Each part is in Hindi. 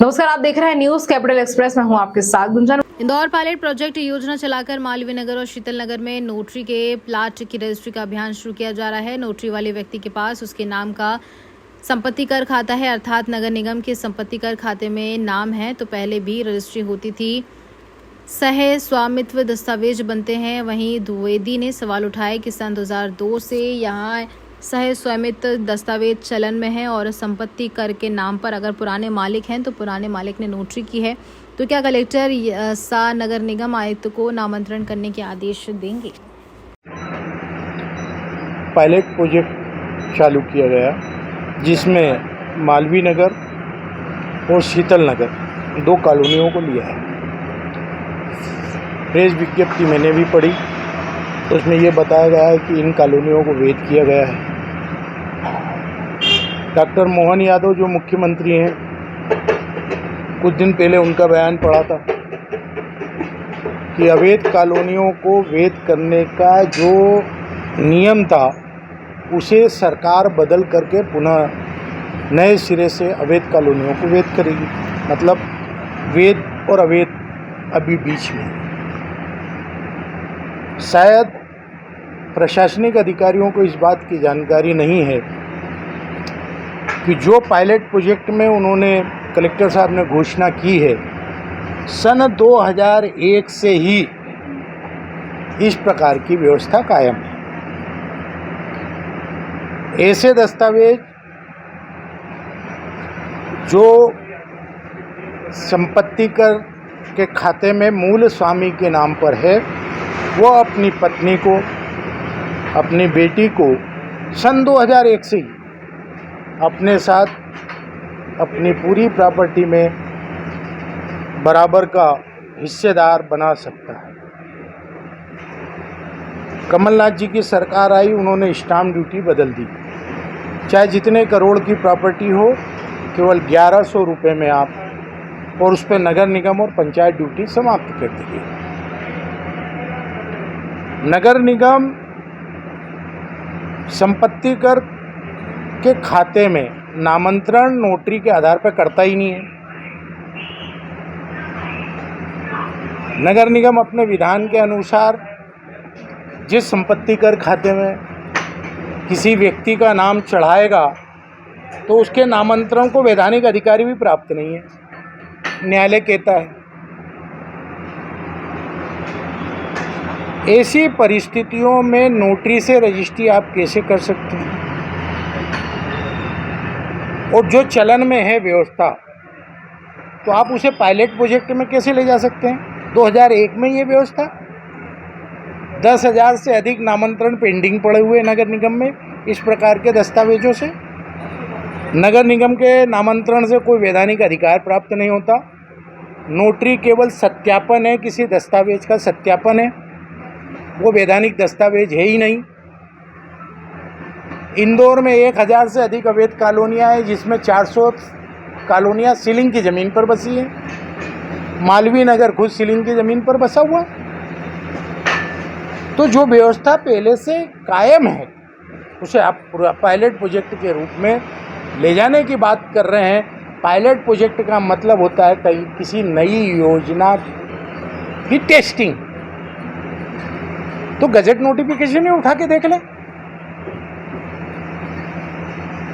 नमस्कार, आप देख रहे हैं न्यूज कैपिटल एक्सप्रेस। मैं हूं आपके साथ गुंजन। इंदौर पायलट प्रोजेक्ट योजना चलाकर मालवीय नगर और शीतल नगर में नोटरी के प्लाट की रजिस्ट्री का अभियान शुरू किया जा रहा है। नोटरी वाले व्यक्ति के पास उसके नाम का संपत्ति कर खाता है, अर्थात नगर निगम के संपत्ति कर खाते में नाम है तो पहले भी रजिस्ट्री होती थी, सह स्वामित्व दस्तावेज बनते हैं। वहीं द्विवेदी ने सवाल उठाया कि सन 2002 से यहाँ सह स्वामित्व दस्तावेज चलन में है और संपत्ति कर के नाम पर अगर पुराने मालिक हैं तो पुराने मालिक ने नोटरी की है, तो क्या कलेक्टर सा नगर निगम आयुक्त को नामांतरण करने के आदेश देंगे? पायलट प्रोजेक्ट चालू किया गया जिसमें मालवीय नगर और शीतल नगर दो कॉलोनियों को लिया है। प्रेस विज्ञप्ति मैंने भी पढ़ी तो उसमें ये बताया गया है कि इन कॉलोनियों को वैध किया गया है। डॉक्टर मोहन यादव जो मुख्यमंत्री हैं, कुछ दिन पहले उनका बयान पढ़ा था कि अवैध कॉलोनियों को वैध करने का जो नियम था उसे सरकार बदल करके पुनः नए सिरे से अवैध कॉलोनियों को वैध करेगी। मतलब वैध और अवैध अभी बीच में। शायद प्रशासनिक अधिकारियों को इस बात की जानकारी नहीं है कि जो पायलट प्रोजेक्ट में उन्होंने कलेक्टर साहब ने घोषणा की है, सन 2001 से ही इस प्रकार की व्यवस्था कायम है। ऐसे दस्तावेज जो संपत्ति कर के खाते में मूल स्वामी के नाम पर है, वो अपनी पत्नी को, अपनी बेटी को सन 2001 से ही अपने साथ अपनी पूरी प्रॉपर्टी में बराबर का हिस्सेदार बना सकता है। कमलनाथ जी की सरकार आई, उन्होंने स्टाम्प ड्यूटी बदल दी। चाहे जितने करोड़ की प्रॉपर्टी हो, केवल 1100 रुपये में आप, और उस पर नगर निगम और पंचायत ड्यूटी समाप्त कर दी गई। नगर निगम संपत्ति कर के खाते में नामांतरण नोटरी के आधार पर करता ही नहीं है। नगर निगम अपने विधान के अनुसार जिस संपत्ति कर खाते में किसी व्यक्ति का नाम चढ़ाएगा तो उसके नामांतरण को वैधानिक अधिकारी भी प्राप्त नहीं है, न्यायालय कहता है। ऐसी परिस्थितियों में नोटरी से रजिस्ट्री आप कैसे कर सकते हैं? और जो चलन में है व्यवस्था, तो आप उसे पायलट प्रोजेक्ट में कैसे ले जा सकते हैं? 2001 में ये व्यवस्था, 10,000 से अधिक नामांतरण पेंडिंग पड़े हुए नगर निगम में इस प्रकार के दस्तावेजों से। नगर निगम के नामांतरण से कोई वैधानिक अधिकार प्राप्त नहीं होता। नोटरी केवल सत्यापन है, किसी दस्तावेज का सत्यापन है, वो वैधानिक दस्तावेज है ही नहीं। इंदौर में 1000 से अधिक अवैध कॉलोनियाँ हैं, जिसमें 400 कॉलोनियाँ सीलिंग की ज़मीन पर बसी हैं। मालवीय नगर खुद सीलिंग की ज़मीन पर बसा हुआ। तो जो व्यवस्था पहले से कायम है उसे आप पायलट प्रोजेक्ट के रूप में ले जाने की बात कर रहे हैं। पायलट प्रोजेक्ट का मतलब होता है कहीं किसी नई योजना की टेस्टिंग। तो गजट नोटिफिकेशन ही उठा के देख लें,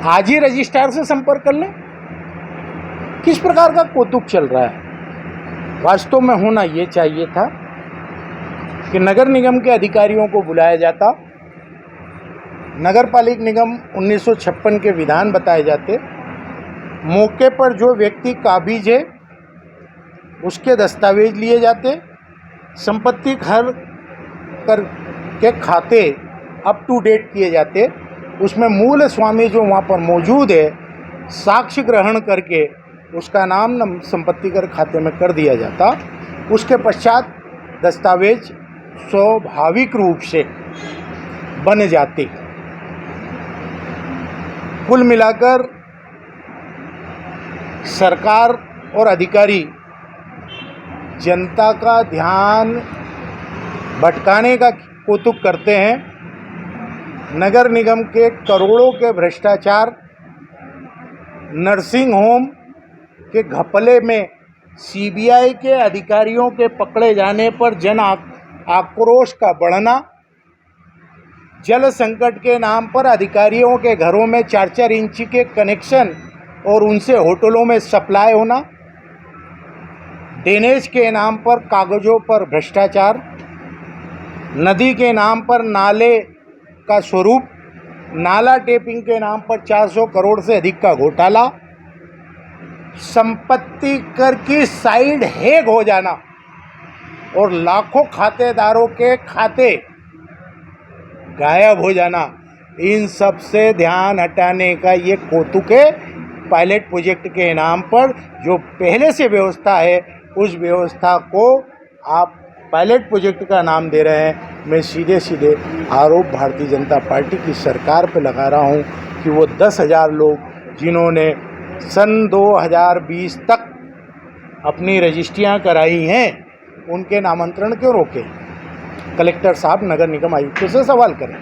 आज ही रजिस्ट्रार से संपर्क कर लें। किस प्रकार का कौतुक चल रहा है? वास्तव में होना ये चाहिए था कि नगर निगम के अधिकारियों को बुलाया जाता, नगर पालिक निगम 1956 के विधान बताए जाते, मौके पर जो व्यक्ति काबिज है उसके दस्तावेज लिए जाते, संपत्ति कर के खाते अप टू डेट किए जाते, उसमें मूल स्वामी जो वहाँ पर मौजूद है साक्ष्य ग्रहण करके उसका नाम संपत्ति कर खाते में कर दिया जाता। उसके पश्चात दस्तावेज स्वाभाविक रूप से बन जाते। कुल मिलाकर सरकार और अधिकारी जनता का ध्यान भटकाने का कौतुक करते हैं। नगर निगम के करोड़ों के भ्रष्टाचार, नर्सिंग होम, के घपले में सीबीआई के अधिकारियों के पकड़े जाने पर जन आक्रोश का बढ़ना, जल संकट के नाम पर अधिकारियों के घरों में 4-4 इंच के कनेक्शन और उनसे होटलों में सप्लाई होना, ड्रेनेज के नाम पर कागजों पर भ्रष्टाचार, नदी के नाम पर नाले का स्वरूप, नाला टेपिंग के नाम पर 400 करोड़ से अधिक का घोटाला, संपत्ति कर की साइड हैक हो जाना और लाखों खातेदारों के खाते गायब हो जाना, इन सब से ध्यान हटाने का ये कौतुक है। पायलट प्रोजेक्ट के नाम पर जो पहले से व्यवस्था है उस व्यवस्था को आप पायलट प्रोजेक्ट का नाम दे रहे हैं। मैं सीधे सीधे आरोप भारतीय जनता पार्टी की सरकार पर लगा रहा हूं कि वो 10,000 लोग जिन्होंने सन 2020 तक अपनी रजिस्ट्रियां कराई हैं उनके नामांतरण क्यों रोके? कलेक्टर साहब नगर निगम आयुक्त से सवाल करें।